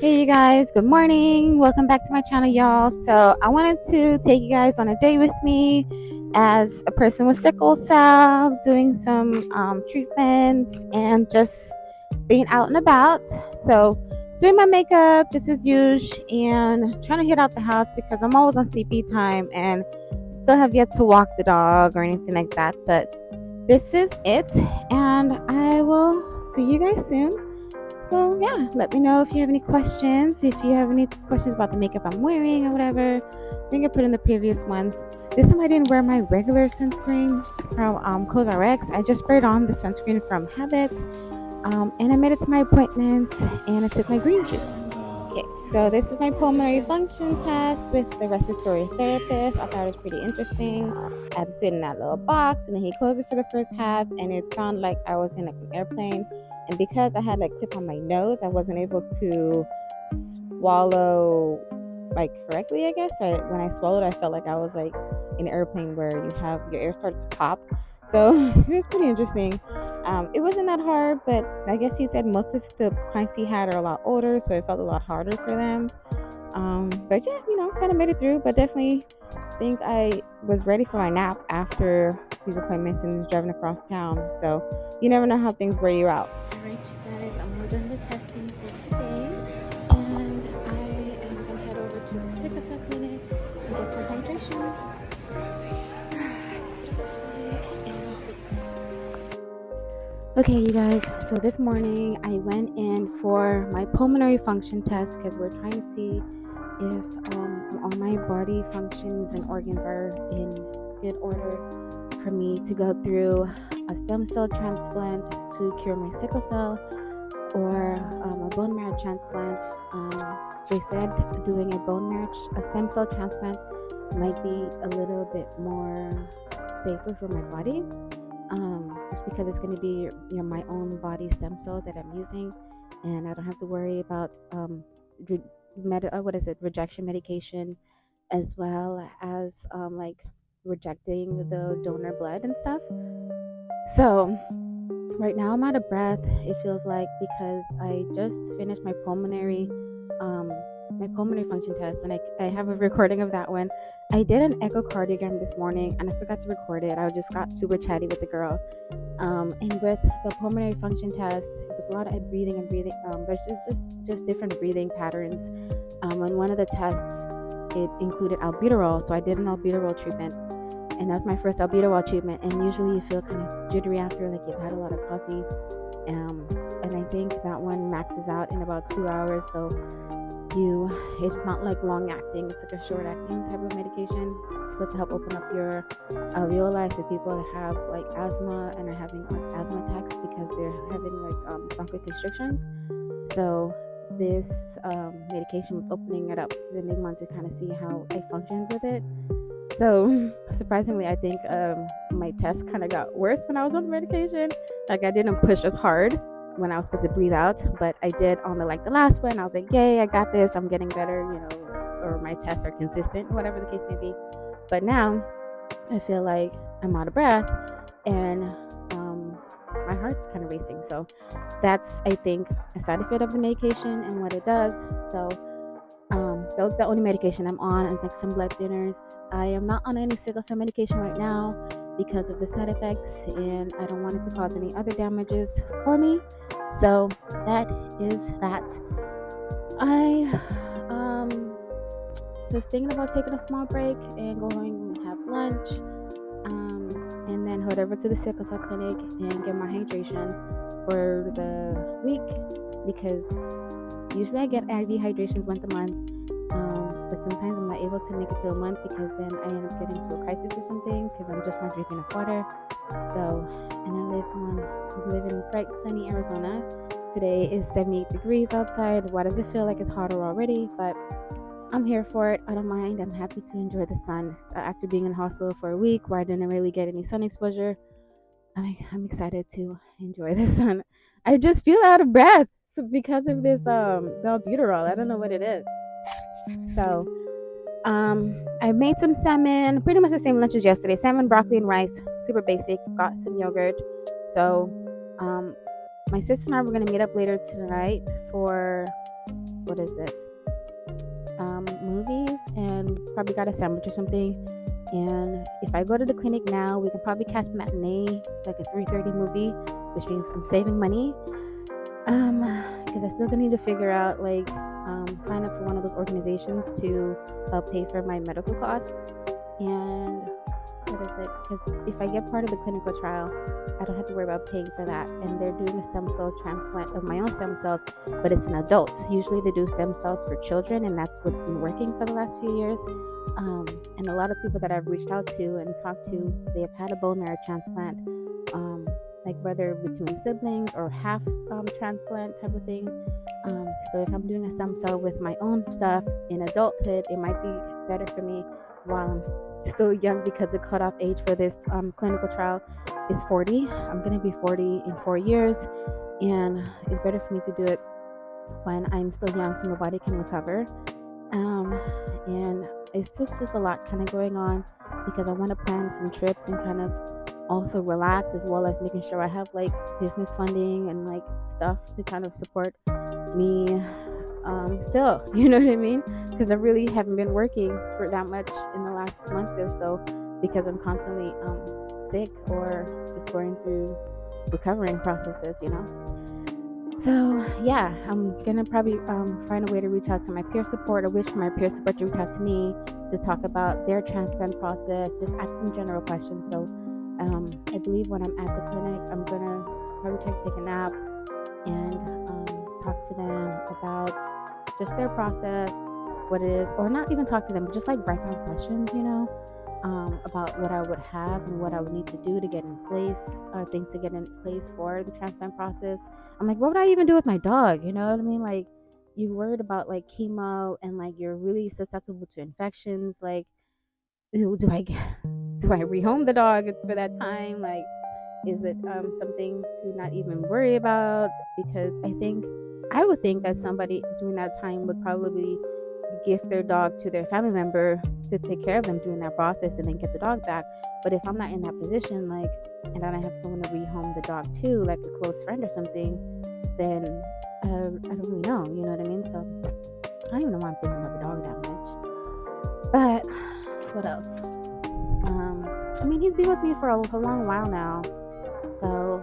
Hey you guys, good morning. Welcome back to my channel, y'all. So I wanted to take you guys on a day with me as a person with sickle cell, doing some treatments and just being out and about. So doing my makeup just as usual and trying to get out the house because I'm always on CP time and still have yet to walk the dog or anything like that. But this is it, and I will see you guys soon. So yeah, let me know if you have any questions. If you have any questions about the makeup I'm wearing or whatever, I think I put in the previous ones. This time I didn't wear my regular sunscreen from CosRx. I just sprayed on the sunscreen from Habit, and I made it to my appointment, and I took my green juice. Okay, so this is my pulmonary function test with the respiratory therapist. I thought it was pretty interesting. I had to sit in that little box, and then he closed it for the first half, and it sounded like I was in like an airplane. And because I had like clip on my nose, I wasn't able to swallow like correctly, I guess. So when I swallowed, I felt like I was like in an airplane where you have your air started to pop. So it was pretty interesting. It wasn't that hard, but I guess he said most of the clients he had are a lot older, so it felt a lot harder for them. But yeah, kind of made it through. But definitely think I was ready for my nap after these appointments and just driving across town. So you never know how things wear you out. All right, you guys, I'm all done the testing for today, and I am gonna head over to the Sickle clinic and get some hydration. That's what it looks like, and we'll see. Okay, you guys, so this morning I went in for my pulmonary function test because we're trying to see if all my body functions and organs are in good order for me to go through a stem cell transplant to cure my sickle cell or a bone marrow transplant. They said doing a stem cell transplant might be a little bit more safer for my body, just because it's going to be my own body stem cell that I'm using, and I don't have to worry about rejection medication, as well as like rejecting the donor blood and stuff. So right now I'm out of breath, it feels like, because I just finished um my pulmonary function test, and I have a recording of that one. I did an echocardiogram this morning and I forgot to record it. I just got super chatty with the girl. And with the pulmonary function test, it was a lot of breathing and breathing. There's just different breathing patterns. On one of the tests, it included albuterol, so I did an albuterol treatment, and that's my first albuterol treatment. And usually you feel kind of jittery after, like you've had a lot of coffee. And I think that one maxes out in about 2 hours. So it's not like long acting, it's like a short acting type of medication. It's supposed to help open up your alveoli for people that have like asthma and are having like asthma attacks because they're having like bronchoconstrictions. So this medication was opening it up, and they wanted to kind of see how I functioned with it. So surprisingly, I think my test kind of got worse when I was on the medication. Like I didn't push as hard when I was supposed to breathe out, but I did on the last one. I was like, yay, I got this. I'm getting better, or my tests are consistent, whatever the case may be. But now I feel like I'm out of breath, and my heart's kind of racing. So that's, I think, a side effect of the medication and what it does. So that was the only medication I'm on, and like some blood thinners. I am not on any sickle cell medication right now because of the side effects, and I don't want it to cause any other damages for me. So that is that. I was thinking about taking a small break and going and have lunch, and then head over to the sickle cell clinic and get my hydration for the week, because usually I get IV hydrations once a month, but sometimes I'm not able to make it to a month because then I end up getting to a crisis or something because I'm just not drinking enough water. So, and I live in bright sunny Arizona. Today is 78 degrees outside. Why does it feel like it's hotter already? But I'm here for it. I don't mind. I'm happy to enjoy the sun. So after being in the hospital for a week where I didn't really get any sun exposure, I'm excited to enjoy the sun. I just feel out of breath, so because of this the albuterol. I don't know what it is. So I made some salmon, pretty much the same lunch as yesterday. Salmon, broccoli, and rice. Super basic. Got some yogurt. So my sister and I were gonna meet up later tonight for what is it, movies, and probably got a sandwich or something. And if I go to the clinic now, we can probably catch matinee, like a 3:30 movie, which means I'm saving money. Because I still gonna need to figure out like sign up for one of those organizations to help pay for my medical costs. And what is it? Because if I get part of the clinical trial, I don't have to worry about paying for that. And they're doing a stem cell transplant of my own stem cells, but it's in adults. Usually they do stem cells for children, and that's what's been working for the last few years. And a lot of people that I've reached out to and talked to, they have had a bone marrow transplant, like whether between siblings or half transplant type of thing. So if I'm doing a stem cell with my own stuff in adulthood, it might be better for me while I'm still young, because the cutoff age for this clinical trial is 40. I'm going to be 40 in 4 years, and it's better for me to do it when I'm still young so my body can recover. And it's just a lot kind of going on, because I want to plan some trips and kind of also relax, as well as making sure I have like business funding and like stuff to kind of support me still, you know what I mean? Because I really haven't been working for that much in the last month or so, because I'm constantly sick or just going through recovering processes, you know. So yeah, I'm gonna probably find a way to reach out to my peer support, or wish for my peer support to reach out to me to talk about their transplant process, just ask some general questions. So I believe when I'm at the clinic, I'm gonna probably try to take a nap and talk to them about just their process, what it is, or not even talk to them, but just like write down questions, you know, about what I would have and what I would need to do to get in place, things to get in place for the transplant process. I'm like, what would I even do with my dog? You know what I mean? Like, you're worried about like chemo, and like you're really susceptible to infections. Like, do I rehome the dog for that time? Like, is it something to not even worry about? Because I would think that somebody during that time would probably gift their dog to their family member to take care of them during that process and then get the dog back. But if I'm not in that position, like, and then I have someone to rehome the dog to, like a close friend or something, then I don't really know, you know what I mean? So I don't even know why I'm thinking about the dog that much. But what else? I mean, he's been with me for a long while now, so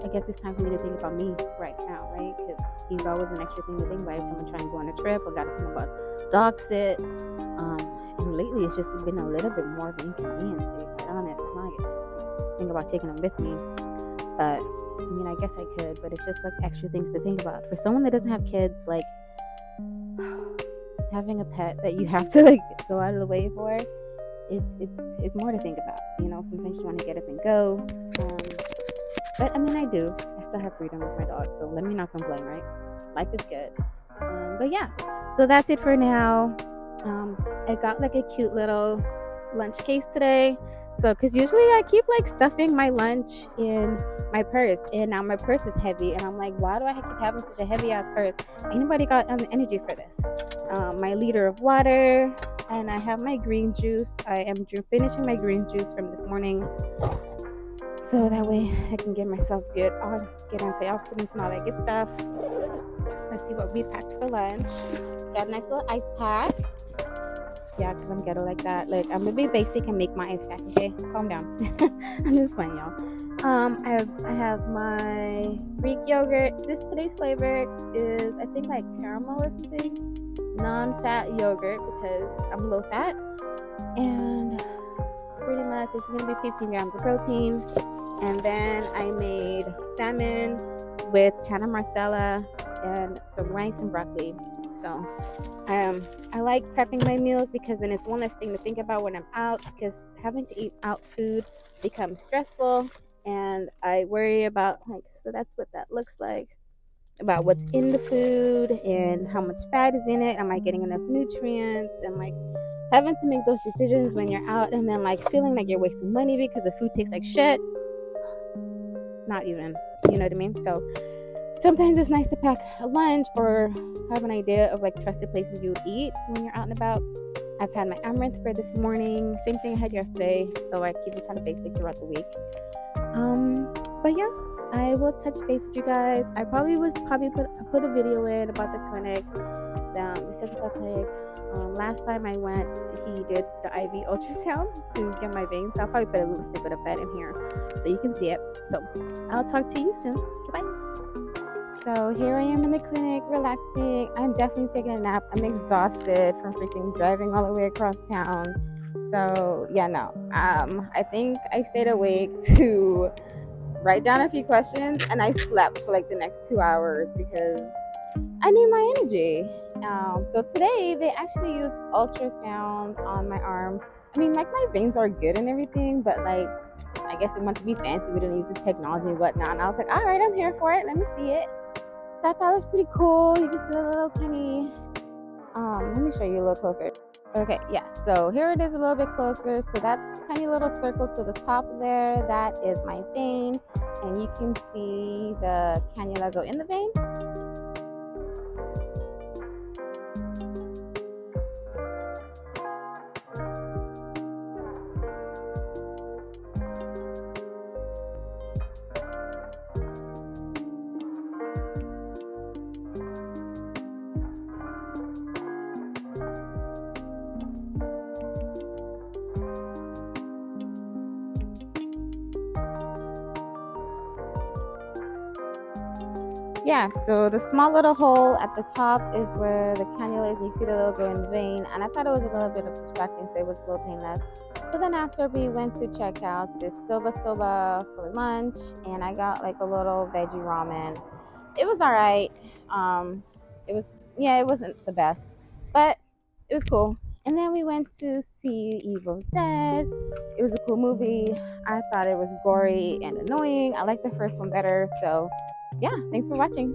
I guess it's time for me to think about me right now, right? Because he's always an extra thing to think about. Every time I try and go on a trip, I got to think about dog sit. And lately, it's just been a little bit more of an inconvenience, to be quite honest. It's not like think about taking him with me, but I mean, I guess I could, but it's just like extra things to think about. For someone that doesn't have kids, like having a pet that you have to like go out of the way for, it's more to think about. You know, sometimes you want to get up and go. But I mean, I still have freedom with my dog, so let me not complain, right? Life is good. But yeah, so that's it for now. I got like a cute little lunch case today. So, because usually I keep like stuffing my lunch in my purse, and now my purse is heavy, and I'm like, why do I keep having such a heavy ass purse? Anybody got energy for this? My liter of water, and I have my green juice. I am finishing my green juice from this morning, so that way I can get myself get antioxidants and all that good stuff. Let's see what we packed for lunch. Got a nice little ice pack. Yeah, because I'm ghetto like that. Like, I'm gonna be basic and make my ice pack, okay? Calm down. I'm just playing, y'all. I have my Greek yogurt. Today's flavor is, I think, like caramel or something. Non-fat yogurt, because I'm low fat. And pretty much it's gonna be 15 grams of protein. And then I made salmon with chana masala and some rice and broccoli. So I like prepping my meals, because then it's one less thing to think about when I'm out, because having to eat out food becomes stressful, and I worry about, like, so that's what that looks like, about what's in the food and how much fat is in it. Am I getting enough nutrients? And like having to make those decisions when you're out, and then like feeling like you're wasting money because the food tastes like shit. Not even, you know what I mean? So sometimes it's nice to pack a lunch or have an idea of like trusted places you would eat when you're out and about. I've had my amaranth for this morning. Same thing I had yesterday. So I keep it kind of basic throughout the week. But yeah, I will touch base with you guys. I probably would put a video in about the clinic, the sickle cell clinic. Last time I went, he did the IV ultrasound to get my veins. So I'll probably put a little snippet of that in here so you can see it. So I'll talk to you soon. Goodbye. So here I am in the clinic, relaxing. I'm definitely taking a nap. I'm exhausted from freaking driving all the way across town. So yeah, no. I think I stayed awake to write down a few questions, and I slept for like the next 2 hours because I need my energy. So today they actually used ultrasound on my arm. I mean, like my veins are good and everything, but like I guess they want to be fancy. We don't use the technology and whatnot. And I was like, all right, I'm here for it. Let me see it. So I thought it was pretty cool. You can see the little tiny. Let me show you a little closer. Okay, yeah. So here it is a little bit closer. So that tiny little circle to the top there, that is my vein, and you can see the cannula go in the vein. Yeah, so the small little hole at the top is where the cannula is. You see the little go in the vein, and I thought it was a little bit of distracting, so it was a little painless. So then after we went to check out this soba for lunch, and I got like a little veggie ramen. It was all right. It was yeah, it wasn't the best, but it was cool. And then we went to see Evil Dead. It was a cool movie. I thought it was gory and annoying. I liked the first one better. So yeah, thanks for watching.